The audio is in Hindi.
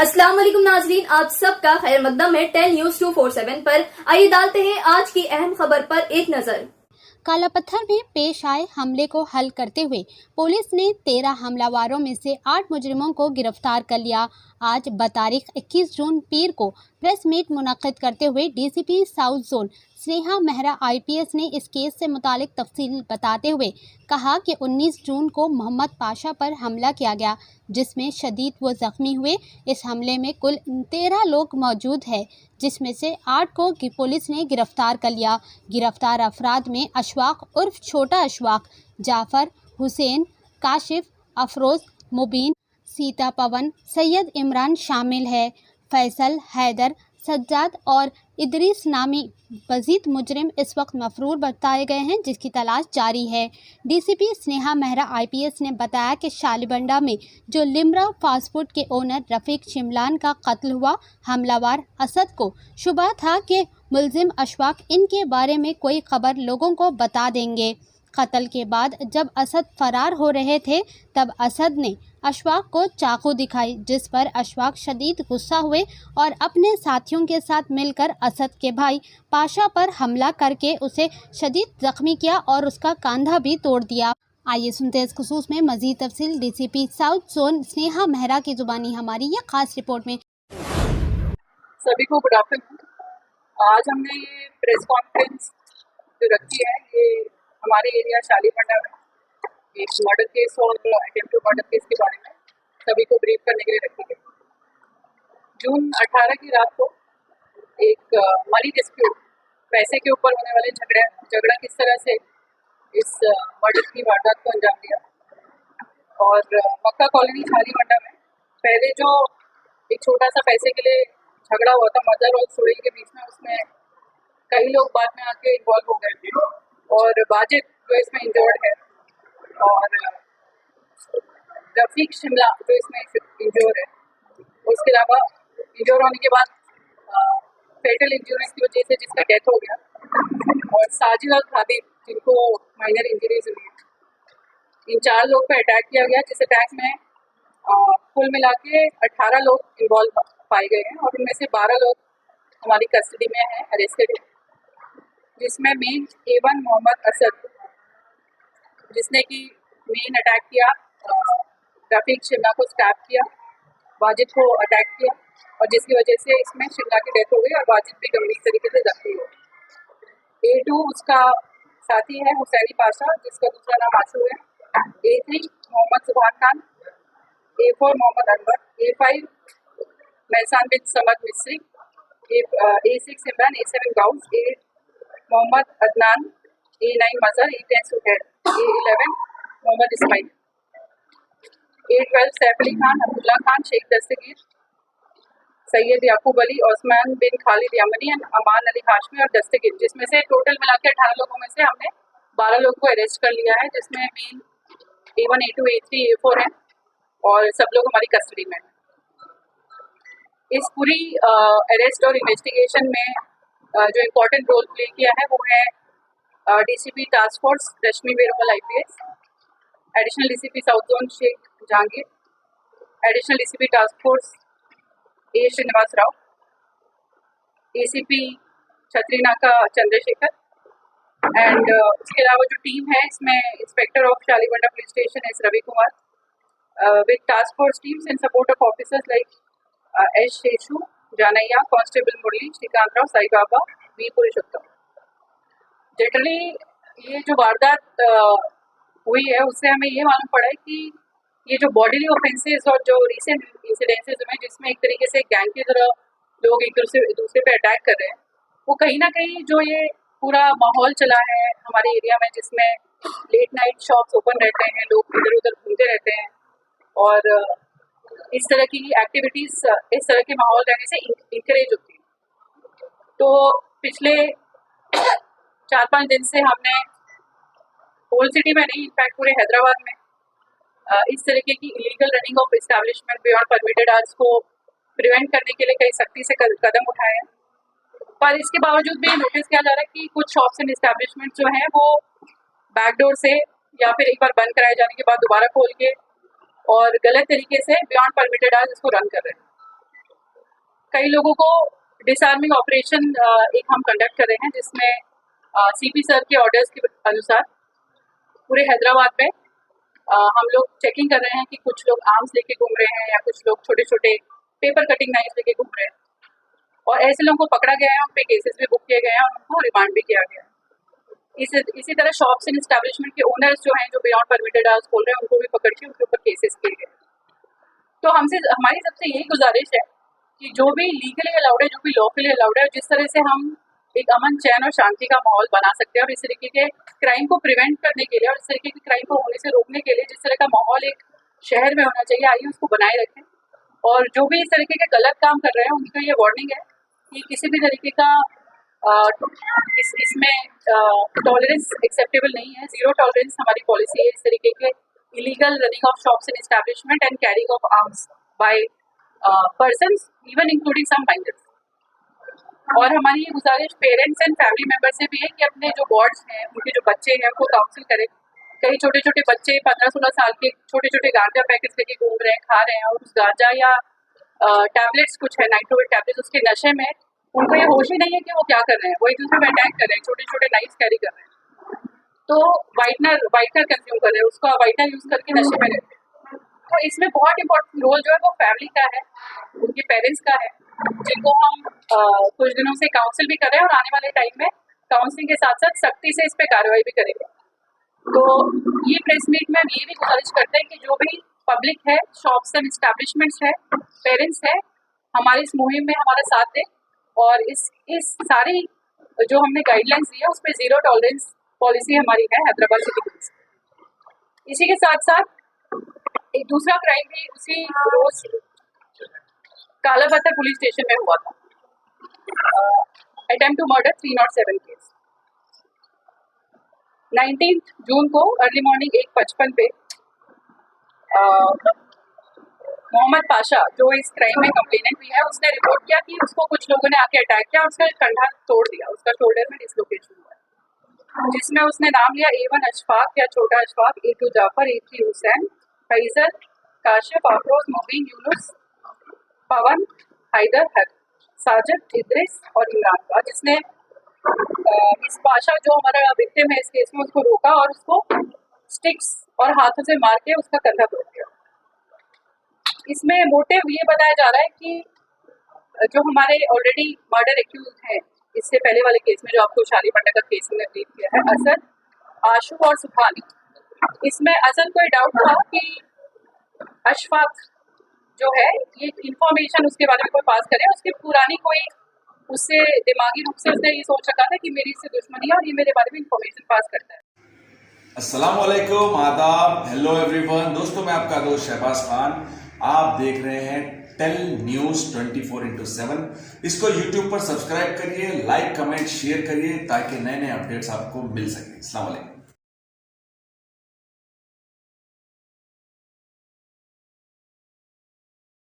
अस्सलाम वालेकुम नाजरीन, आप सबका खैर मकदम है 10 न्यूज 247 पर। आइए डालते हैं आज की अहम खबर पर एक नजर। कालापत्थर में पेश आए हमले को हल करते हुए पुलिस ने 13 हमलावरों में से 8 मुजरिमों को गिरफ्तार कर लिया। आज बतारीख 21 जून पीर को प्रेस मीट मुनक्किद करते हुए DCP south zone Sneha Mehra IPS ने इस केस से मुतालिक तफसील बताते हुए कहा कि 19 जून को मोहम्मद पाशा पर हमला किया गया, जिसमें शदीद व ज़ख्मी हुए। इस हमले में कुल 13 लोग मौजूद हैं, जिसमें से 8 को पुलिस ने गिरफ्तार कर लिया। गिरफ्तार अफराद में अशवाक उर्फ छोटा अशवाक, जाफ़र, हुसैन, काशिफ, अफरोज़, मुबीन, सीता पवन, सैयद इमरान शामिल है। फैसल, हैदर, सज्जाद और इदरीस नामी मज़ीद मुजरिम इस वक्त मफरूर बताए गए हैं, जिसकी तलाश जारी है। डीसीपी स्नेहा मेहरा आईपीएस ने बताया कि शालीबंडा में जो लिमरा फास्ट फूड के ओनर रफ़ीक शिमलान का कत्ल हुआ, हमलावर असद को शुबा था कि मुलजिम अशवाक इनके बारे में कोई खबर लोगों को बता देंगे। कत्ल के बाद जब असद फरार हो रहे थे तब असद ने अशवाक को चाकू दिखाई, जिस पर अशवाक शदीद गुस्सा हुए और अपने साथियों के साथ मिलकर असद के भाई पाशा पर हमला करके उसे शदीद जख्मी किया और उसका कंधा भी तोड़ दिया। आइए सुनते हैं इस खुसूस में मजीद तफसील DCP south zone Sneha Mehra की जुबानी हमारी ये खास रिपोर्ट में। सभी को गुड आफ्टरनून। आज हमने ये प्रेस कॉन्फ्रेंस जो रखी है, ये हमारे एरिया शालीबंडा में एक मर्डर केस और अटेम्प्ट टू मर्डर केस के बारे में सभी को ब्रीफ करने के लिए रखी है। जून 18 की रात को एक मनी डिस्प्यूट, पैसे के ऊपर होने वाले झगड़ा किस तरह से इस मर्डर की वारदात को अंजाम दिया। और मक्का कॉलोनी शालीबंडा में पहले जो एक छोटा सा पैसे के लिए झगड़ा हुआ था मदर और सुड़ैल के बीच में, उसमें कई लोग बाद में आके इन्वॉल्व हो गए थे और वाजिद जो इसमें इंजर्ड है और रफीक शिमला जो इसमें इंजोर है, उसके अलावा इंजोर होने के बाद फेटल इंजरीज की वजह से जिसका डेथ हो गया, और साजिद और खादिर जिनको माइनर इंजरीज हुई। इन 4 लोग पर अटैक किया गया, जिस अटैक में कुल मिला के 18 लोग इन्वॉल्व पाए गए हैं और उनमें से 12 लोग हमारी कस्टडी में हैं, अरेस्टेड हैं, जिसमें मेन A1 मोहम्मद असद, जिसने कि मेन अटैक किया, रफीक शिमला को स्टैप किया, वाजिद को अटैक किया और जिसकी वजह से इसमें शिमला की डेथ हो गई और वाजिद भी गंभीर तरीके से जख्मी हुआ। A2 उसका साथी है हुसैनी पाशा, जिसका दूसरा नाम आशू है। A3 मोहम्मद सुभान खान, A4 मोहम्मद अनवर, A5 महसान बिन Samad Misri, A6 Imran, A7 Ghaus, A8 Mohammad Adnan, A9 Mazhar, A10 Suhail, A11 Mohammad Ismail, A12 Saif Ali Khan, Abdullah Khan, Shaikh Dastagir, Syed Yakub Ali, Osman bin Khalid Yamani, Aman Ali Hashmi और दस्तगीर, जिसमें से टोटल मिला के 18 लोगों में से हमने 12 लोगों को अरेस्ट कर लिया है, जिसमें main A1 A2 A3 A4 है और सब लोग हमारी कस्टडी में हैं। इस पूरी अरेस्ट और इन्वेस्टिगेशन में जो इम्पोर्टेंट रोल प्ले किया है वो है DCP task force Rashmi Perumal IPS, additional DCP south zone Shaikh Jahangir, additional DCP task force A Srinivas Rao, ACP Chatrinaka Chandrashekar and उसके अलावा जो टीम है इसमें inspector of Shalibanda police station S Ravi Kumar with task force teams in support of officers like S Seshu, Janaiah, constable Murali, Srikanth Rao, Sai Baba, V Purushottam. Generally ये जो वारदात हुई है उससे हमें ये मालूम पड़ा है कि ये जो बॉडीली ऑफेंसेस और जो रिसेंट इंसिडेंसेस हुए जिसमें एक तरीके से गैंग की तरह लोग एक दूसरे पे अटैक कर रहे हैं, वो कहीं ना कहीं जो ये पूरा माहौल चला है हमारे एरिया में, जिसमें लेट नाइट शॉप्स ओपन रहते हैं, लोग इधर उधर घूमते रहते हैं और इस तरह की एक्टिविटीज इस तरह के माहौल रहने से इंकरेज होती है। तो पिछले 4-5 दिन से हमने होल सिटी में नहीं, इनफैक्ट पूरे हैदराबाद में इस तरीके की illegal running of establishment beyond permitted hours को प्रिवेंट करने के लिए कई सख्ती से कदम उठाए हैं। पर इसके बावजूद भी नोटिस किया जा रहा है कि कुछ शॉप्स एंड एस्टैब्लिशमेंट जो हैं वो बैकडोर से या फिर एक बार बंद कराए जाने के बाद दोबारा खोल के और गलत तरीके से बियॉन्ड परमिटेड आवर्स इसको रन कर रहे हैं। कई लोगों को डिसआर्मिंग ऑपरेशन एक हम कंडक्ट कर रहे हैं, जिसमें सीपी सर के ऑर्डर्स के अनुसार पूरे हैदराबाद में हम लोग चेकिंग कर रहे हैं कि कुछ लोग आर्म्स लेके घूम रहे हैं या कुछ लोग छोटे छोटे पेपर कटिंग नाइफ लेके घूम रहे हैं, और ऐसे लोगों को पकड़ा गया है, उन पे केसेस भी बुक किए गए हैं और उनको रिमांड भी किया गया है। इसी तरह शॉप्स एंड एस्टैब्लिशमेंट के ओनर्स जो हैं, जो बियॉन्ड परमिटेड आवर्स खोल रहे हैं, उनको भी पकड़ के उनके ऊपर केसेस किए गए। तो हमारी सबसे यही गुजारिश है कि जो भी लीगली अलाउड है, जो भी लॉफुली अलाउड है, जिस तरह से हम एक अमन चैन और शांति का माहौल बना सकते हैं और इस तरीके के क्राइम को प्रिवेंट करने के लिए और इस तरीके के क्राइम को होने से रोकने के लिए जिस तरह का माहौल एक शहर में होना चाहिए, आइए उसको बनाए रखें। और जो भी इस तरीके के गलत काम कर रहे हैं, उनको ये वार्निंग है कि किसी भी तरीके का इसमें टॉलरेंस एक्सेप्टेबल नहीं है। जीरो टॉलरेंस हमारी पॉलिसी है इस तरीके के illegal running of shops and establishment and carrying of arms by persons, even including some minors. और हमारी ये गुजारिश पेरेंट्स एंड फैमिली मेंबर से भी है कि अपने जो वार्ड्स हैं, उनके जो बच्चे हैं, उनको काउंसिल करें। कई छोटे छोटे बच्चे 15-16 साल के छोटे छोटे गांजा पैकेट्स लेके घूम रहे हैं, खा रहे हैं, और उस गांजा या टैबलेट्स कुछ है, नाइट्रोवेट टैबलेट्स, उसके नशे में उनको ये होश ही नहीं है कि वो क्या कर रहे हैं। वो एक दूसरे में अटैक कर रहे हैं, छोटे छोटे नाइफ्स कैरी कर रहे हैं, तो वाइटनर कंज्यूम कर रहे हैं, उसका वाइटनर यूज करके नशे में रहते हैं। तो इसमें बहुत इंपॉर्टेंट रोल जो है वो फैमिली का है, उनके पेरेंट्स का है, जिनको हम कुछ दिनों से काउंसिल भी कर रहे हैं और आने वाले टाइम में काउंसिलिंग के साथ साथ सख्ती से इस पे कार्रवाई भी करेंगे। तो ये प्रेस मीट में हम ये भी गुजारिश करते हैं कि जो भी पब्लिक है, शॉप्स एंड एस्टैब्लिशमेंट्स है, पेरेंट्स है, हमारी इस मुहिम में हमारा साथ दें और इस सारी जो हमने गाइडलाइंस दी है उस पर जीरो टॉलरेंस पॉलिसी हमारी है हैदराबाद सिटी पुलिस। इसी के साथ साथ एक दूसरा क्राइम भी उसी रोज कालापत्थर पुलिस स्टेशन में हुआ था, अटेम्प्ट टू मर्डर 307 केस। 19 जून को अर्ली मॉर्निंग 1:55 पे मोहम्मद पाशा, जो इस क्राइम में कंप्लेनेंट भी है, उसने रिपोर्ट किया कि उसको कुछ लोगों ने आके अटैक किया और उसका कंधा तोड़ दिया, उसका शोल्डर में डिसलोकेशन हुआ, जिसमें उसने नाम लिया A1 अशफाक या छोटा अशफाक, A2 जाफर, A3 हुसैन, फैजल, काशिफ, आफरोज, मुबीन, यूनुस, पवन, हैदर, साजिद, इद्रिस और इमरान का, जिसने इस पाशा जो हमारा विक्टिम है इस केस में, उसको रोका और उसको स्टिक्स और हाथों से मार के उसका कंधा तोड़ दिया। इसमें मोटिव ये बताया जा रहा है कि जो हमारे ऑलरेडी मर्डर एक्यूज हैं, इससे पहले वाले केस में जो आपको शालीमार का केस में ब्रीफ किया है, असद, आशु और सुभान, इसमें असद को डाउट था कि अशफाक जो है ये इंफॉर्मेशन उसके बारे में कोई पास करे, उसकी पुरानी कोई उससे दिमागी रूप से उसने ये सोच रखा था कि मेरी इससे दुश्मनी है और ये मेरे बारे में इंफॉर्मेशन पास करता है। अस्सलाम वालेकुम, आदाब, हेलो एवरीवन। दोस्तों, मैं आपका दोस्त शहबाज खान, आप देख रहे हैं टेल न्यूज 24/7। इसको यूट्यूब पर सब्सक्राइब करिए, लाइक, कमेंट, शेयर करिए ताकि नए नए अपडेट्स आपको मिल सके। अस्सलाम वालेकुम।